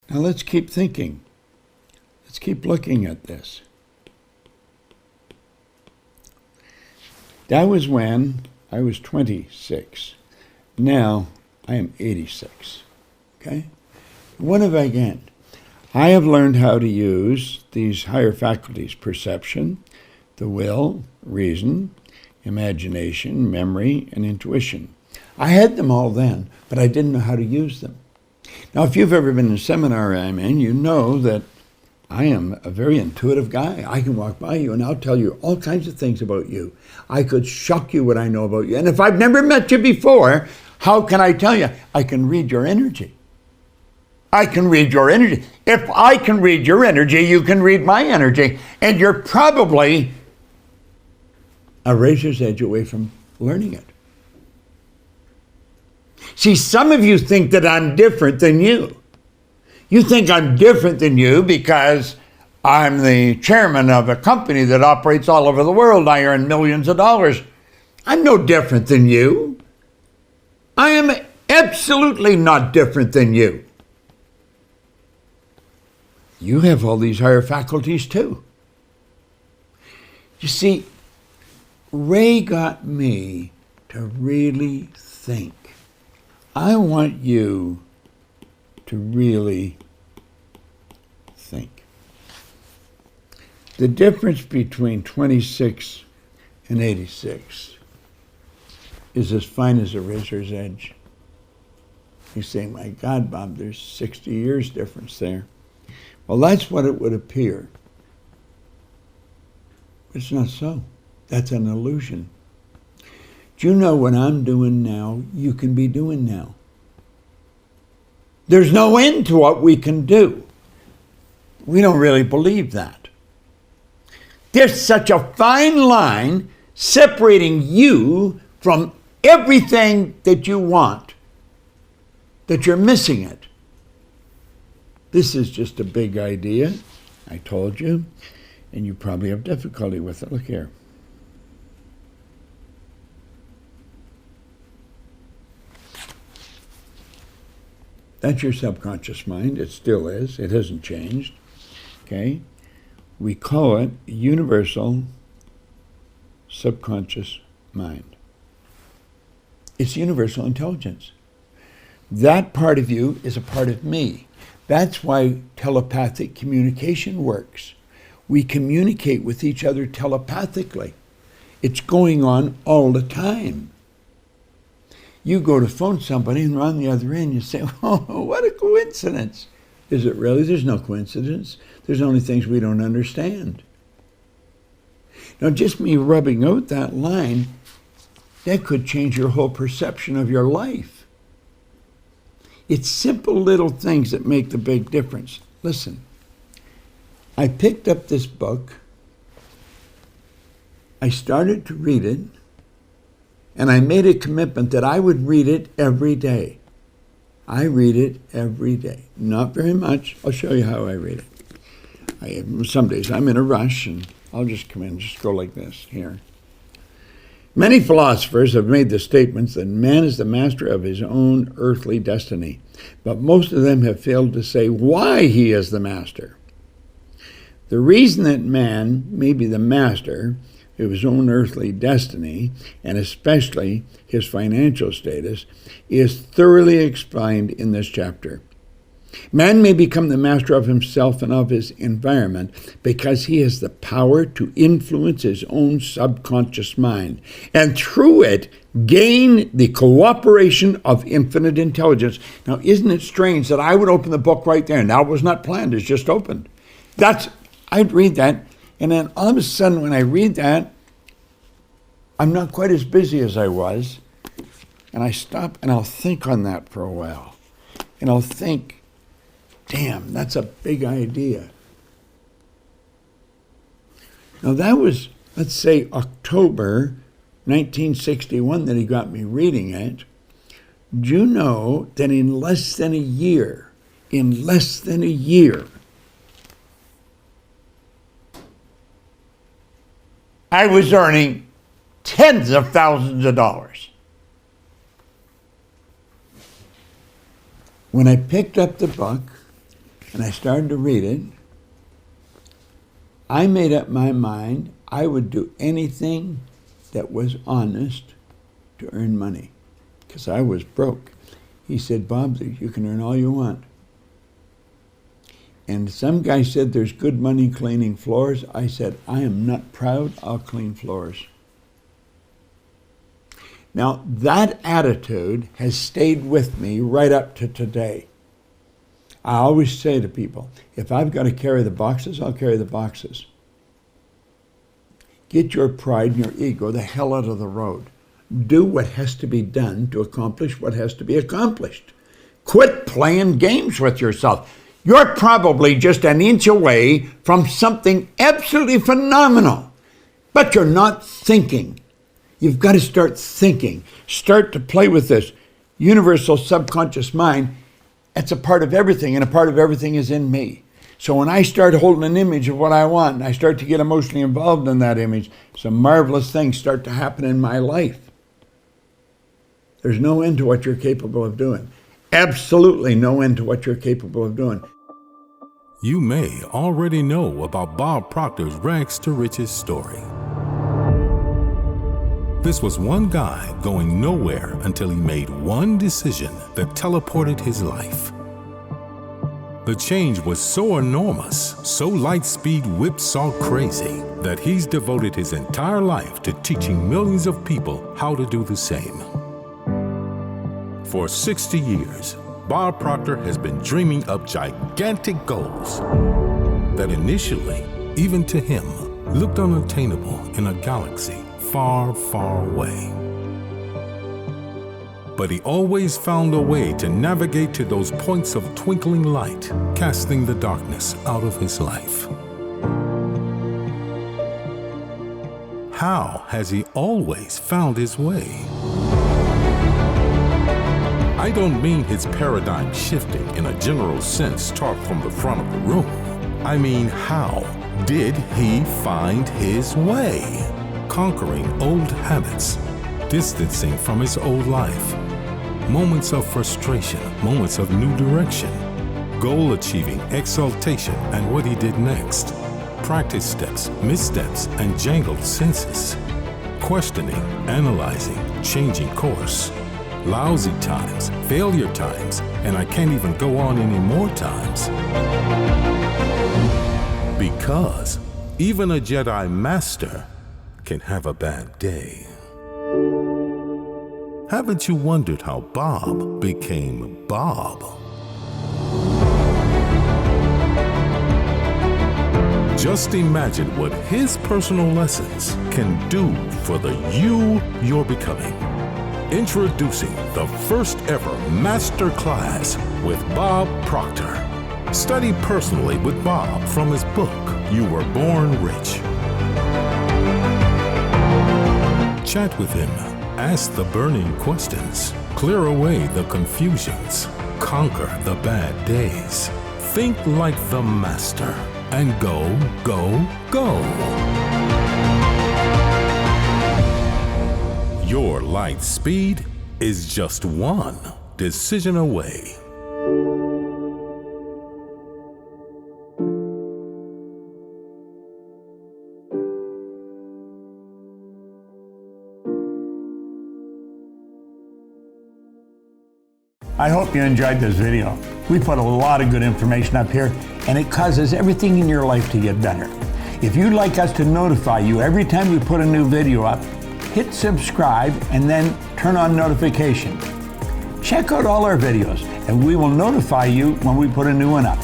Now let's keep thinking. Let's keep looking at this. That was when I was 26. Now I am 86. Okay? What have I gained? I have learned how to use these higher faculties: perception, the will, reason, imagination, memory, and intuition. I had them all then, but I didn't know how to use them. Now, if you've ever been in a seminar I'm in, you know that I am a very intuitive guy. I can walk by you and I'll tell you all kinds of things about you. I could shock you what I know about you. And if I've never met you before, how can I tell you? I can read your energy. I can read your energy. If I can read your energy, you can read my energy. And you're probably a razor's edge away from learning it. See, some of you think that I'm different than you. You think I'm different than you because I'm the chairman of a company that operates all over the world. I earn millions of dollars. I'm no different than you. I am absolutely not different than you. You have all these higher faculties too. You see, Ray got me to really think. I want you to really think. The difference between 26 and 86 is as fine as a razor's edge. You say, my God, Bob, there's 60 years difference there. Well, that's what it would appear. It's not so. That's an illusion. Do you know what I'm doing now, you can be doing now? There's no end to what we can do. We don't really believe that. There's such a fine line separating you from everything that you want, that you're missing it. This is just a big idea, I told you, and you probably have difficulty with it. Look here. That's your subconscious mind. It still is. It hasn't changed. Okay? We call it universal subconscious mind. It's universal intelligence. That part of you is a part of me. That's why telepathic communication works. We communicate with each other telepathically. It's going on all the time. You go to phone somebody and they're on the other end, you say, oh, what a coincidence. Is it really? There's no coincidence. There's only things we don't understand. Now, just me rubbing out that line, that could change your whole perception of your life. It's simple little things that make the big difference. Listen, I picked up this book, I started to read it, and I made a commitment that I would read it every day. I read it every day. Not very much. I'll show you how I read it. Some days I'm in a rush, and I'll just come in and just go like this here. Many philosophers have made the statements that man is the master of his own earthly destiny, but most of them have failed to say why he is the master. The reason that man may be the master of his own earthly destiny, and especially his financial status, is thoroughly explained in this chapter. Man may become the master of himself and of his environment because he has the power to influence his own subconscious mind, and through it gain the cooperation of infinite intelligence. Now, isn't it strange that I would open the book right there? Now, it was not planned, it's just opened. I'd read that, and then all of a sudden when I read that, I'm not quite as busy as I was, and I stop and I'll think on that for a while. And I'll think, damn, that's a big idea. Now that was, let's say, October 1961 that he got me reading it. Do you know that in less than a year, I was earning tens of thousands of dollars. When I picked up the book, and I started to read it, I made up my mind I would do anything that was honest to earn money, because I was broke. He said, Bob, you can earn all you want. And some guy said there's good money cleaning floors. I said, I am not proud, I'll clean floors. Now, that attitude has stayed with me right up to today. I always say to people, if I've got to carry the boxes, I'll carry the boxes. Get your pride and your ego the hell out of the road. Do what has to be done to accomplish what has to be accomplished. Quit playing games with yourself. You're probably just an inch away from something absolutely phenomenal, but you're not thinking. You've got to start thinking. Start to play with this universal subconscious mind. It's a part of everything, and a part of everything is in me. So when I start holding an image of what I want, and I start to get emotionally involved in that image, some marvelous things start to happen in my life. There's no end to what you're capable of doing. Absolutely no end to what you're capable of doing. You may already know about Bob Proctor's rags to riches story. This was one guy going nowhere until he made one decision that teleported his life. The change was so enormous, so Lightspeed whipsaw crazy, that he's devoted his entire life to teaching millions of people how to do the same. For 60 years, Bob Proctor has been dreaming up gigantic goals that initially, even to him, looked unattainable in a galaxy far, far away. But he always found a way to navigate to those points of twinkling light, casting the darkness out of his life. How has he always found his way? I don't mean his paradigm shifting in a general sense taught from the front of the room. I mean, how did he find his way? Conquering old habits, distancing from his old life, moments of frustration, moments of new direction, goal achieving, exaltation, and what he did next, practice steps, missteps, and jangled senses, questioning, analyzing, changing course, lousy times, failure times, and I can't even go on any more times. Because even a Jedi Master can have a bad day. Haven't you wondered how Bob became Bob? Just imagine what his personal lessons can do for the you you're becoming. Introducing the first ever Masterclass with Bob Proctor. Study personally with Bob from his book, You Were Born Rich. Chat with him, ask the burning questions, clear away the confusions, conquer the bad days. Think like the master and go, go, go. Your light speed is just one decision away. I hope you enjoyed this video. We put a lot of good information up here, and it causes everything in your life to get better. If you'd like us to notify you every time we put a new video up, hit subscribe and then turn on notification. Check out all our videos, and we will notify you when we put a new one up.